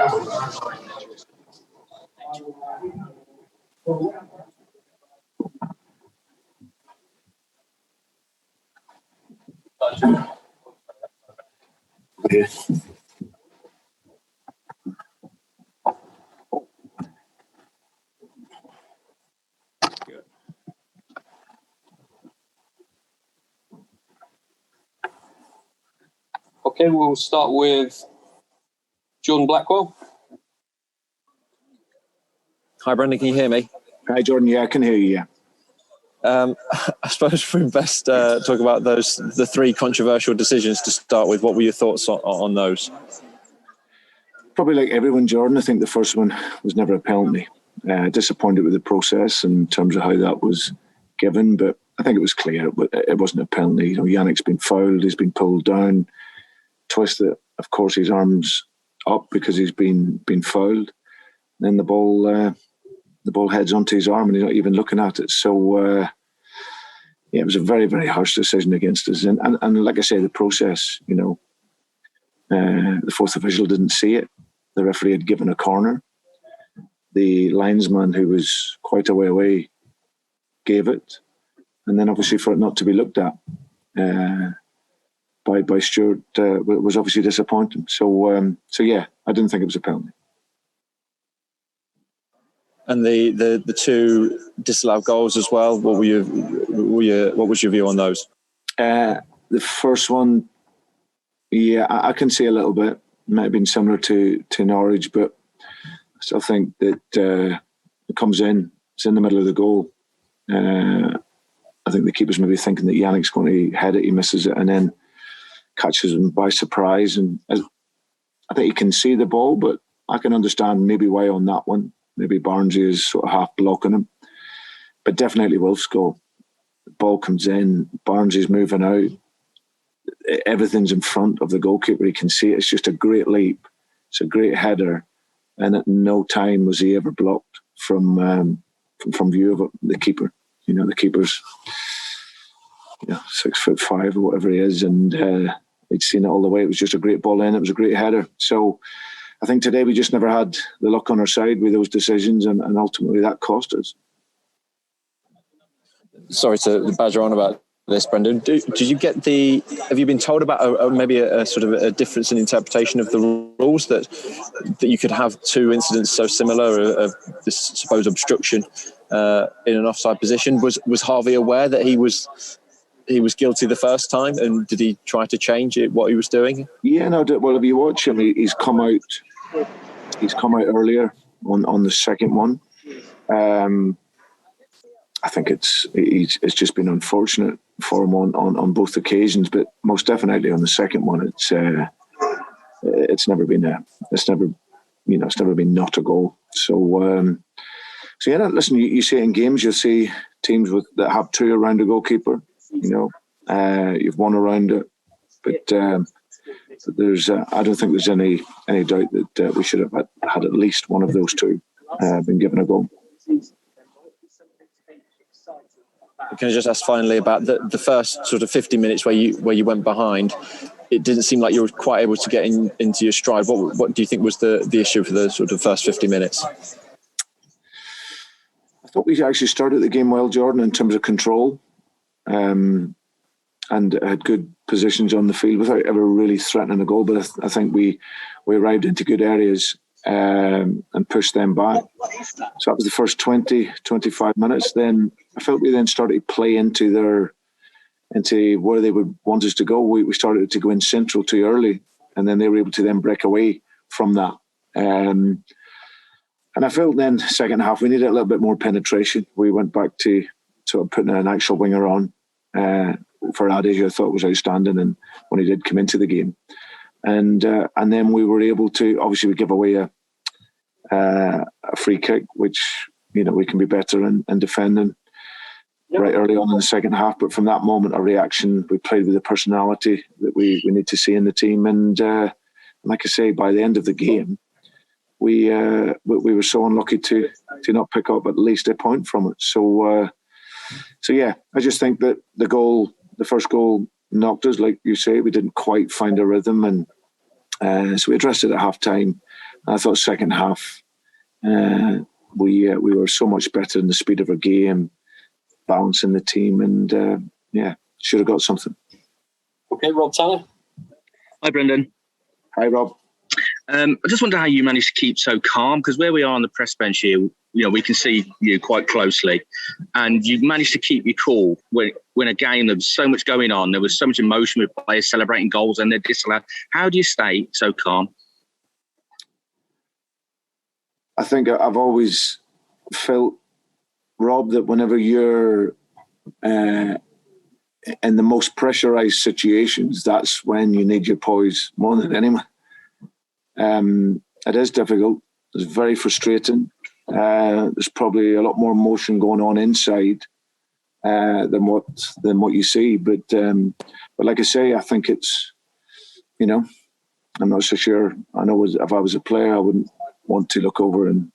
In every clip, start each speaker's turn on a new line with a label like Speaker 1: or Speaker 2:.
Speaker 1: Okay, we'll start with Jordan Blackwell.
Speaker 2: Hi, Brendan, can you hear me?
Speaker 3: Hi, Jordan. Yeah, I can hear you, yeah.
Speaker 2: I suppose we're best talk about the three controversial decisions to start with. What were your thoughts on those?
Speaker 3: Probably like everyone, Jordan, I think the first one was never a penalty. Disappointed with the process in terms of how that was given, but I think it was clear it wasn't a penalty. You know, Yannick's been fouled, he's been pulled down, twisted, of course, his arms up because he's been fouled. Then the ball heads onto his arm and he's not even looking at it. So, yeah, it was a very, very harsh decision against us. And like I say, the process, you know, the fourth official didn't see it. The referee had given a corner. The linesman, who was quite a way away, gave it. And then obviously for it not to be looked at by Stuart was obviously disappointing. So yeah, I didn't think it was a penalty.
Speaker 2: And the two disallowed goals as well. What was your view on those?
Speaker 3: The first one, yeah, I can see a little bit. Might have been similar to Norwich, but I still think that it comes in. It's in the middle of the goal. I think the keeper's maybe thinking that Yannick's going to head it. He misses it and then catches him by surprise. And I think he can see the ball, but I can understand maybe why on that one. Maybe Barnsley is sort of half blocking him. But definitely Wolf's goal. The ball comes in, Barnsley's moving out. Everything's in front of the goalkeeper. He can see it. It's just a great leap. It's a great header. And at no time was he ever blocked from view of the keeper. You know, the keeper's 6'5" or whatever he is. And he'd seen it all the way. It was just a great ball in. It was a great header. So I think today we just never had the luck on our side with those decisions, and ultimately that cost us.
Speaker 2: Sorry to badger on about this, Brendan. Did you get have you been told about maybe a sort of a difference in interpretation of the rules that you could have two incidents so similar of this supposed obstruction in an offside position? Was Harvey aware that he was guilty the first time, and did he try to change it, what he was doing? Yeah,
Speaker 3: no. Well, if you watch him, he's come out earlier on the second one. I think it's just been unfortunate for him on both occasions, but most definitely on the second one, it's never been not a goal. So yeah, listen, you see it in games. You'll see teams that have two around a goalkeeper. You know, you've one around it, but there's I don't think there's any doubt that we should have had at least one of those two been given a goal.
Speaker 2: Can I just ask finally about the first sort of 50 minutes where you went behind? It didn't seem like you were quite able to get into your stride. What do you think was the issue for the sort of first 50 minutes?
Speaker 3: I thought we actually started the game well, Jordan, in terms of control, and had good positions on the field without ever really threatening a goal. But I think we arrived into good areas and pushed them back. So that was the first 20, 25 minutes. Then I felt we then started to play into where they would want us to go. We started to go in central too early, and then they were able to then break away from that. And I felt then second half we needed a little bit more penetration. We went back to sort of putting an actual winger on for Adi, who I thought was outstanding, and when he did come into the game. And then we were able to, obviously we give away a free kick, which, you know, we can be better in defending right early on in the second half. But from that moment, our reaction, we played with the personality that we need to see in the team. And like I say, by the end of the game, we were so unlucky to not pick up at least a point from it. So yeah, I just think that the first goal knocked us, like you say. We didn't quite find a rhythm, and so we addressed it at half time. I thought second half we were so much better in the speed of our game, balancing the team, and should have got something.
Speaker 1: Okay, Rob Tanner.
Speaker 4: Hi, Brendan.
Speaker 3: Hi, Rob.
Speaker 4: I just wonder how you managed to keep so calm, because where we are on the press bench here, we can see you quite closely, and you've managed to keep your cool when a game there was so much going on, there was so much emotion with players celebrating goals and they're disallowed. How do you stay so calm?
Speaker 3: I think I've always felt, Rob, that whenever you're in the most pressurised situations, that's when you need your poise more than anyone. It is difficult. It's very frustrating. There's probably a lot more emotion going on inside than what you see. But like I say, I think it's, I'm not so sure. I know if I was a player, I wouldn't want to look over and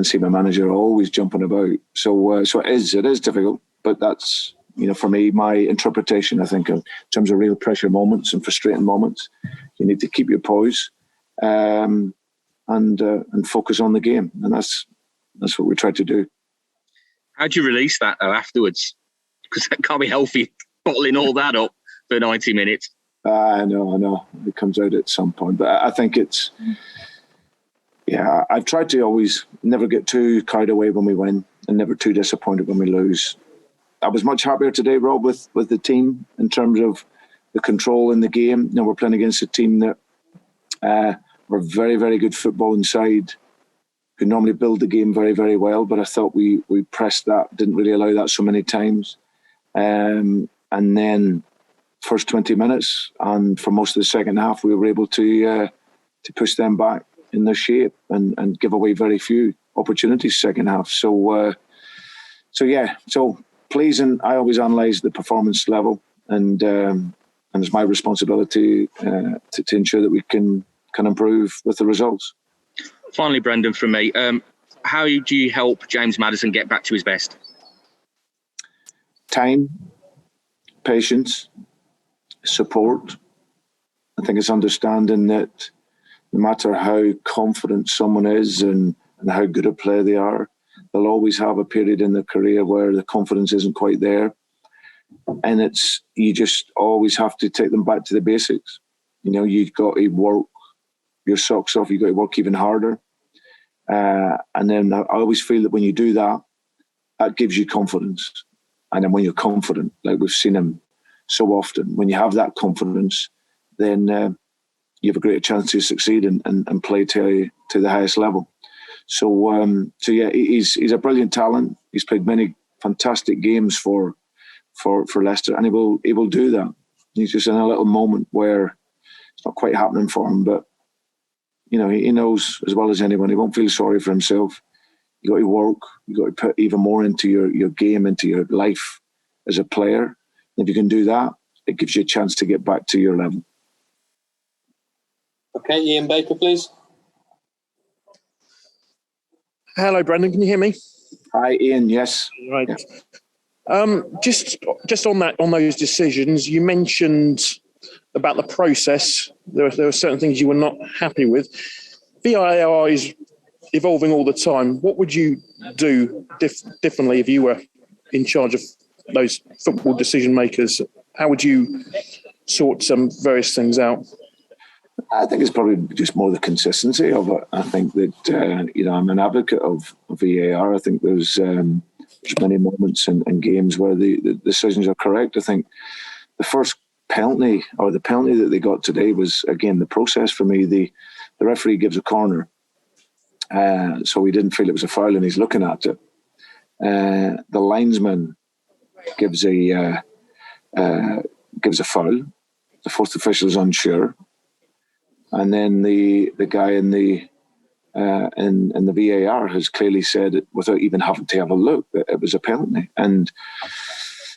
Speaker 3: see my manager always jumping about. So it is difficult. But that's, for me, my interpretation. I think in terms of real pressure moments and frustrating moments, you need to keep your poise and focus on the game, and that's what we try to do.
Speaker 4: How do you release that though afterwards? Because that can't be healthy, bottling all that up for 90 minutes.
Speaker 3: I know. It comes out at some point, but I think it's. Yeah, I've tried to always never get too carried away when we win, and never too disappointed when we lose. I was much happier today, Rob, with the team in terms of the control in the game. We're playing against a team that were very, very good football inside, who normally build the game very, very well. But I thought we pressed that, didn't really allow that so many times. And then first 20 minutes and for most of the second half, we were able to push them back in their shape and give away very few opportunities second half. So pleasing. I always analyse the performance level, and it's my responsibility to ensure that we can improve with the results.
Speaker 4: Finally, Brendan, from me, how do you help James Maddison get back to his best?
Speaker 3: Time, patience, support. I think it's understanding that no matter how confident someone is and how good a player they are, they'll always have a period in their career where the confidence isn't quite there. And you just always have to take them back to the basics. You've got to work your socks off. You've got to work even harder. And then I always feel that when you do that, that gives you confidence. And then when you're confident, like we've seen him so often, when you have that confidence, then you have a greater chance to succeed and play to the highest level. So yeah, he's a brilliant talent. He's played many fantastic games for Leicester, and he will do that. He's just in a little moment where it's not quite happening for him, but he knows as well as anyone. He won't feel sorry for himself. You got to work. You got to put even more into your game, into your life as a player. And if you can do that, it gives you a chance to get back to your level.
Speaker 1: Okay, Ian Baker, please.
Speaker 2: Hello, Brendan. Can you hear me?
Speaker 3: Hi, Ian. Yes.
Speaker 2: Right.
Speaker 3: Yeah.
Speaker 2: Just on those decisions, you mentioned about the process. There were certain things you were not happy with. VAR is evolving all the time. What would you do differently if you were in charge of those football decision makers? How would you sort some various things out?
Speaker 3: I think it's probably just more the consistency of it. I think that I'm an advocate of VAR. I think there's many moments in games where the decisions are correct. I think the first penalty that they got today was, again, the process for me. The referee gives a corner, so he didn't feel it was a foul, and he's looking at it. The linesman gives a foul. The fourth official is unsure. And then the guy in the VAR has clearly said it without even having to have a look that it was a penalty. And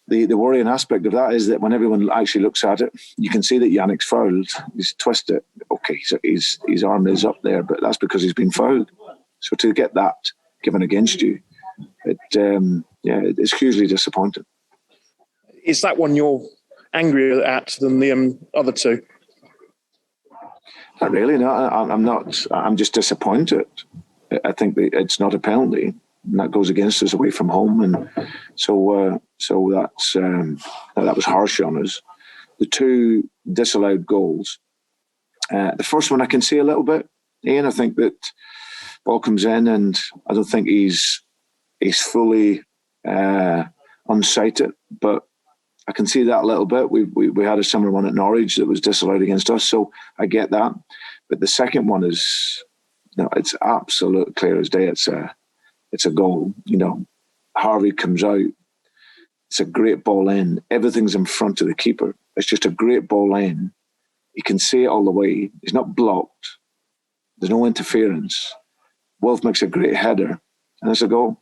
Speaker 3: the worrying aspect of that is that when everyone actually looks at it, you can see that Yannick's fouled. He's twisted. Okay, so his arm is up there, but that's because he's been fouled. So to get that given against you, it's hugely disappointing.
Speaker 2: Is that one you're angrier at than the other two?
Speaker 3: Not really. No, I'm not. I'm just disappointed. I think it's not a penalty, and that goes against us away from home, and so that's that was harsh on us. The two disallowed goals. The first one I can see a little bit. Ian, I think that ball comes in, and I don't think he's fully unsighted, but I can see that a little bit. We had a similar one at Norwich that was disallowed against us, so I get that. But the second one is, it's absolute clear as day. It's a goal. Harvey comes out. It's a great ball in. Everything's in front of the keeper. It's just a great ball in. You can see it all the way. He's not blocked. There's no interference. Wolf makes a great header, and it's a goal.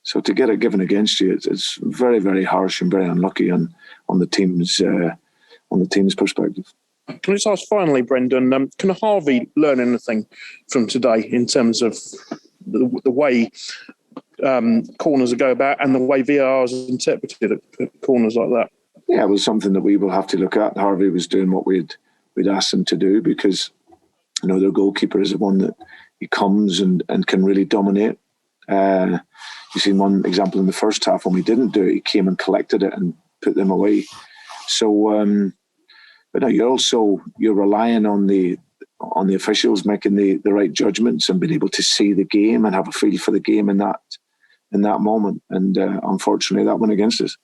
Speaker 3: So to get it given against you, it's very, very harsh and very unlucky on the team's perspective.
Speaker 5: Can I just ask finally, Brendan, can Harvey learn anything from today in terms of the way corners go about and the way VAR is interpreted at corners like that?
Speaker 3: Yeah, it was something that we will have to look at. Harvey was doing what we'd asked him to do, because their goalkeeper is the one that he comes and can really dominate. You've seen one example in the first half when we didn't do it. He came and collected it and put them away. So, but no, you're relying on the officials making the right judgments and being able to see the game and have a feel for the game in that moment. And unfortunately, that went against us.